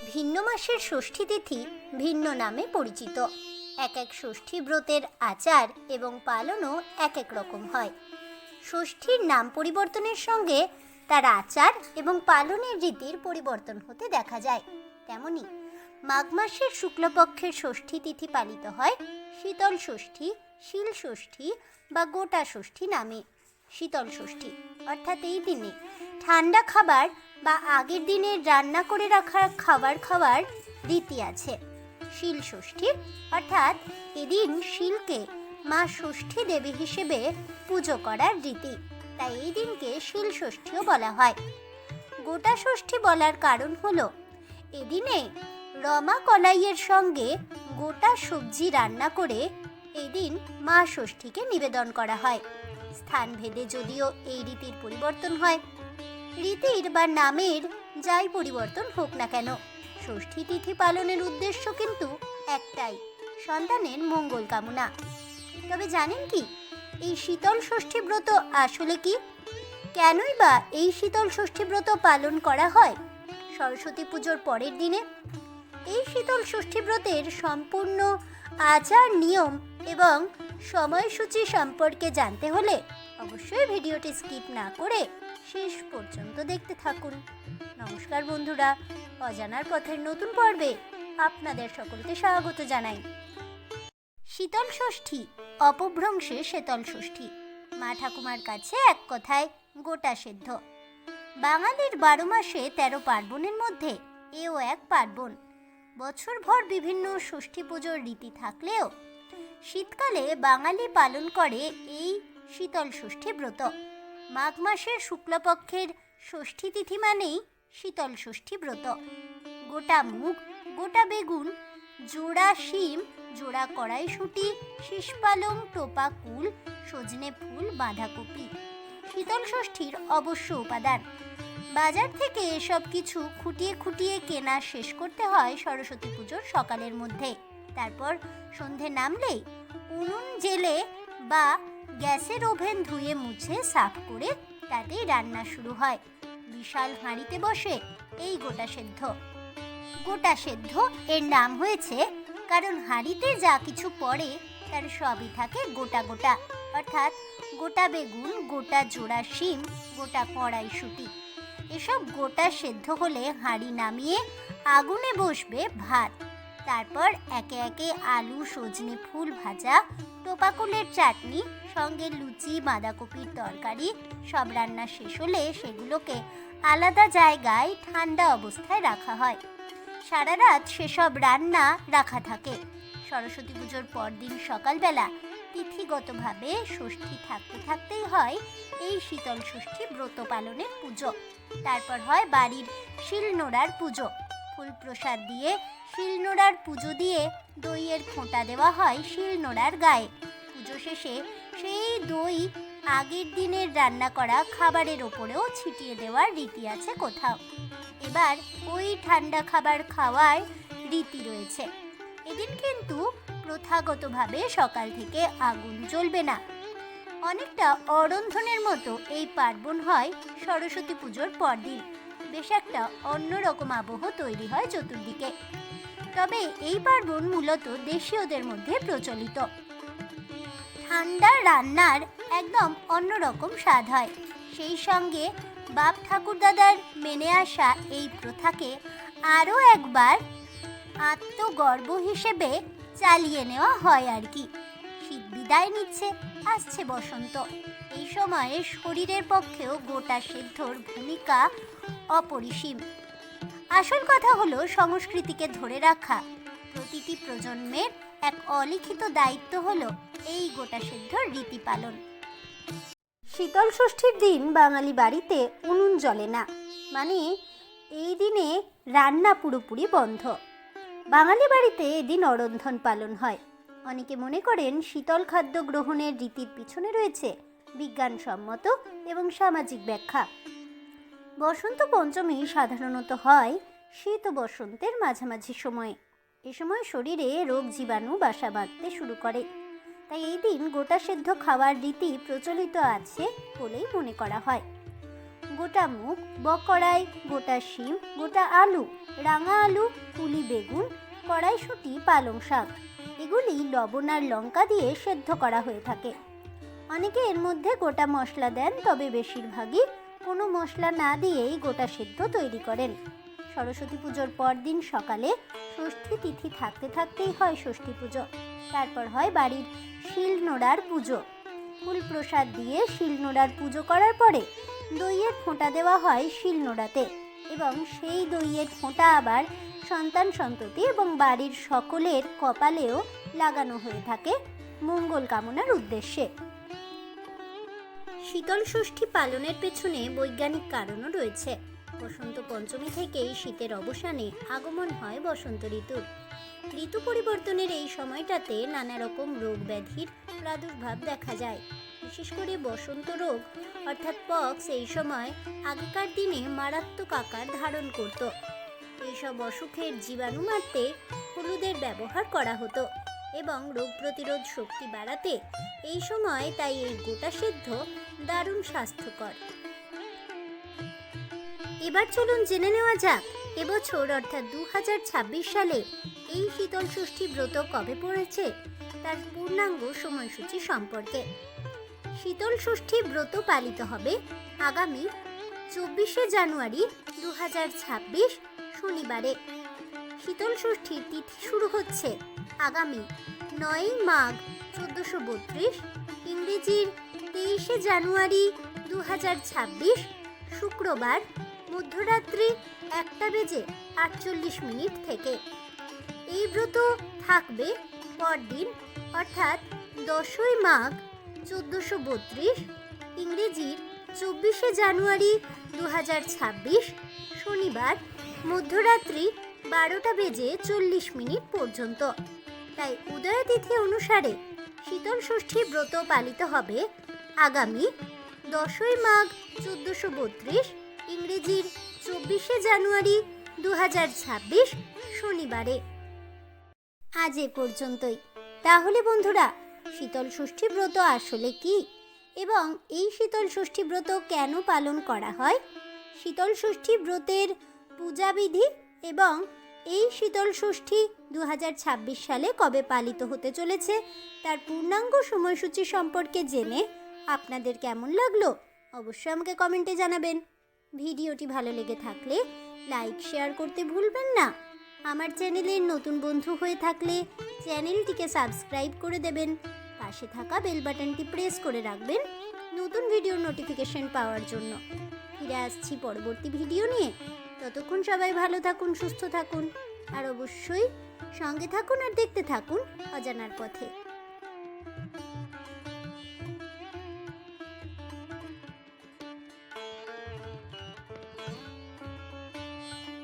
ভিন্ন মাসের ষষ্ঠী তিথি ভিন্ন নামে পরিচিত। এক এক ষষ্ঠী ব্রতের আচার এবং পালনও এক এক রকম হয়। ষষ্ঠীর নাম পরিবর্তনের সঙ্গে তার আচার এবং পালনের রীতির পরিবর্তন হতে দেখা যায়। তেমনি মাঘ মাসের শুক্লপক্ষের ষষ্ঠী তিথি পালিত হয় শীতল ষষ্ঠী, শিল ষষ্ঠী বা গোটা ষষ্ঠী নামে। শীতল ষষ্ঠী অর্থাৎ এই দিনে ঠান্ডা খাবার বা আগের দিনে রান্না করে রাখা খাবার খাওয়ার রীতি আছে। শিল ষষ্ঠী অর্থাৎ এদিন শিলকে মা ষষ্ঠী দেবী হিসেবে পুজো করার রীতি, তাই এই দিনকে শিল ষষ্ঠীও বলা হয়। গোটা ষষ্ঠী বলার কারণ হলো এদিনে রমা কলাইয়ের সঙ্গে গোটা সবজি রান্না করে এই দিন মা ষষ্ঠীকে নিবেদন করা হয়। স্থান ভেদে যদিও এই রীতির পরিবর্তন হয়, রীতির বা নামের যাই পরিবর্তন হোক না কেন, ষষ্ঠী তিথি পালনের উদ্দেশ্য কিন্তু একটাই, সন্তানের মঙ্গল কামনা। তবে জানেন কি এই শীতল ষষ্ঠী ব্রত আসলে কি? কেনই বা এই শীতল ষষ্ঠী ব্রত পালন করা হয় সরস্বতী পুজোর পরের দিনে? এই শীতল ষষ্ঠী ব্রতের সম্পূর্ণ আচার নিয়ম এবং সময়সূচি সম্পর্কে জানতে হলে অবশ্যই ভিডিওটি স্কিপ না করে শেষ পর্যন্ত দেখতে থাকুন। নমস্কার বন্ধুরা, অজানার পথের নতুন পর্বে আপনাদের সকলকে স্বাগত জানাই। শীতল ষষ্ঠী অপভ্রংশে শীতল ষষ্ঠী, মা ঠাকুমার কাছে এক কথায় গোটা সেদ্ধ। বাঙালির 12 মাসে 13 পার্বণের মধ্যে এও এক পার্বণ। বছরভর বিভিন্ন ষষ্ঠী পুজোর রীতি থাকলেও শীতকালে বাঙালি পালন করে এই শীতল ষষ্ঠী ব্রত। মাঘ মাসের শুক্লপক্ষের ষষ্ঠী তিথি মানেই শীতল ষষ্ঠী ব্রত। গোটা মুগ, গোটা বেগুন, জোড়া শিম, জোড়া কড়াইশুঁটি, শীষ পালং, টোপা কুল, সজনে ফুল, বাঁধাকপি শীতল ষষ্ঠীর অবশ্য উপাদান। বাজার থেকে এসব কিছু খুঁটিয়ে খুঁটিয়ে কেনা শেষ করতে হয় সরস্বতী পুজোর সকালের মধ্যে। তারপর সন্ধে নামলেই উনুন জেলে বা গ্যাসের ওভেন ধুয়ে মুছে সাফ করে তাতেই রান্না শুরু হয়। বিশাল হাঁড়িতে বসে এই গোটা সেদ্ধ। গোটা সেদ্ধ এর নাম হয়েছে কারণ হাঁড়িতে যা কিছু পড়ে তার সবই থাকে গোটা গোটা, অর্থাৎ গোটা বেগুন, গোটা জোড়া শিম, গোটা কড়াইশুঁটি। এসব গোটা সেদ্ধ হলে হাঁড়ি নামিয়ে আগুনে বসবে ভাত। তারপর একে একে আলু, সজনে ফুল ভাজা, টোপাকুলের চাটনি, সঙ্গে লুচি, বাঁধাকপির তরকারি সব রান্না শেষ হলে সেগুলোকে আলাদা জায়গায় ঠান্ডা অবস্থায় রাখা হয়। সারা রাত সেসব রান্না রাখা থাকে। সরস্বতী পুজোর পরদিন সকালবেলা তিথিগতভাবে ষষ্ঠী থাকতে থাকতেই হয় এই শীতল ষষ্ঠী ব্রত পালনের পুজো। তারপর হয় বাড়ির শিলনোড়ার পুজো। ফুল প্রসাদ দিয়ে শিলনোড়ার পুজো দিয়ে দইয়ের ফোঁটা দেওয়া হয় শিলনোড়ার গায়ে। পুজো শেষে সেই দই আগের দিনের রান্না করা খাবারের ওপরেও ছিটিয়ে দেওয়ার রীতি আছে কোথাও। এবার ওই ঠান্ডা খাবার খাওয়ার রীতি রয়েছে। এদিন কিন্তু প্রথাগতভাবে সকাল থেকে আগুন জ্বলবে না। অনেকটা অরন্ধনের মতো এই পার্বণ হয় সরস্বতী পুজোর পরদিন। বেশ একটা অন্যরকম আবহ তৈরি হয় চতুর্দিকে। তবে এই পার্বণ মূলত দেশীয়দের মধ্যে প্রচলিত। ঠান্ডা রান্নার একদম অন্যরকম স্বাদ হয়। সেই সঙ্গে বাপ ঠাকুরদাদার মেনে আসা এই প্রথাকে আরও একবার আত্মগর্ব হিসেবে চালিয়ে নেওয়া হয় আর কি। শীত বিদায় নিচ্ছে, আসছে বসন্ত। এই সময়ে শরীরের পক্ষেও গোটা সেদ্ধর ভূমিকা অপরিসীম। আসল কথা হলো সংস্কৃতিকে ধরে রাখা। প্রতিটি প্রজন্মের এক অলিখিত দায়িত্ব হলো এই গোটা সেদ্ধর রীতি পালন। শীতল ষষ্ঠীর দিন বাঙালি বাড়িতে উনুন জ্বলে না, মানে এই দিনে রান্না পুরোপুরি বন্ধ। বাঙালি বাড়িতে এদিন অরন্ধন পালন হয়। অনেকে মনে করেন শীতল খাদ্য গ্রহণের রীতির পিছনে রয়েছে বিজ্ঞানসম্মত এবং সামাজিক ব্যাখ্যা। বসন্ত পঞ্চমী সাধারণত হয় শীত ও বসন্তের মাঝামাঝি সময়ে। এ সময় শরীরে রোগ জীবাণু বাসা বাঁধতে শুরু করে, তাই এই দিন গোটা সেদ্ধ খাওয়ার রীতি প্রচলিত আছে বলেই মনে করা হয়। গোটা মুগ, বকড়াই, গোটা শিম, গোটা আলু, রাঙা আলু, কুলি বেগুন, কড়াইশুঁটি, পালং শাক এগুলি লবণ আর লঙ্কা দিয়ে সেদ্ধ করা হয়ে থাকে। অনেকে এর মধ্যে গোটা মশলা দেন, তবে বেশিরভাগই কোনো মশলা না দিয়েই গোটা সেদ্ধ তৈরি করেন। সরস্বতী পুজোর পরদিন সকালে ষষ্ঠী তিথি থাকতে থাকতেই হয় ষষ্ঠী পুজো। তারপর হয় বাড়ির শিলনোড়ার পুজো। ফুল প্রসাদ দিয়ে শিলনোড়ার পুজো করার পরে দইয়ের ফোঁটা দেওয়া হয় শিলনোড়াতে, এবং সেই দইয়ের ফোঁটা আবার সন্তান সন্ততি এবং বাড়ির সকলের কপালেও লাগানো হয়ে থাকে মঙ্গল কামনার উদ্দেশ্যে। শীতল ষষ্ঠী পালনের পেছনে বৈজ্ঞানিক কারণও রয়েছে। বসন্ত পঞ্চমী থেকেই শীতের অবসানে আগমন হয় বসন্ত ঋতুর। ঋতু পরিবর্তনের এই সময়টাতে নানা রকম রোগ ব্যাধির প্রাদুর্ভাব দেখা যায়। বিশেষ করে বসন্ত রোগ অর্থাৎ পক্স এই সময় আগেকার দিনে মারাত্মক আকার ধারণ করত। এইসব অসুখের জীবাণু মারতে হলুদের ব্যবহার করা হতো এবং রোগ প্রতিরোধ শক্তি বাড়াতে এই সময় তাই এই গোটা সেদ্ধ দারুণ স্বাস্থ্যকর। এবার চলুন জেনে নেওয়া যাক এবছর অর্থাৎ 2026 সালে এই শীতল ষষ্ঠী ব্রত কবে পড়েছে তার পূর্ণাঙ্গ সময়সূচি সম্পর্কে। শীতল ষষ্ঠী ব্রত পালিত হবে আগামী 24শে জানুয়ারি 2026 শনিবারে। শীতল ষষ্ঠীর তিথি শুরু হচ্ছে আগামী 9ই মাঘ 1432, ইংরেজির 23শে জানুয়ারি 2026 শুক্রবার মধ্যরাত্রি 1:48 থেকে। এই ব্রত থাকবে পরদিন অর্থাৎ 10ই মাঘ 1432, ইংরেজির 24শে জানুয়ারি 2026 শনিবার মধ্যরাত্রি 12:40 পর্যন্ত। তাই উদয় তিথি অনুসারে শীতল ষষ্ঠী ব্রত পালিত হবে আগামী 10ই মাঘ 1432, ইংরেজির 24শে জানুয়ারি 2026 শনিবারে। আজ এ পর্যন্তই। তাহলে বন্ধুরা, শীতল ষষ্ঠী ব্রত আসলে কি এবং এই শীতল ষষ্ঠী ব্রত কেন পালন করা হয়, শীতল ষষ্ঠী ব্রতের পূজাবিধি এবং এই শীতল ষষ্ঠী 2026 সালে কবে পালিত হতে চলেছে তার পূর্ণাঙ্গ সময়সূচি সম্পর্কে জেনে আপনাদের কেমন লাগলো অবশ্যই আমাকে কমেন্টে জানাবেন। ভিডিওটি ভালো লেগে থাকলে লাইক শেয়ার করতে ভুলবেন না। আমার চ্যানেলের নতুন বন্ধু হয়ে থাকলে চ্যানেলটিকে সাবস্ক্রাইব করে দেবেন। পাশে থাকা বেল বাটনটি প্রেস করে রাখবেন নতুন ভিডিওর নোটিফিকেশন পাওয়ার জন্য। ফিরে আসছি পরবর্তী ভিডিও নিয়ে। ততক্ষণ সবাই ভালো থাকুন, সুস্থ থাকুন আর অবশ্যই সঙ্গে থাকুন আর দেখতে থাকুন অজানার পথে।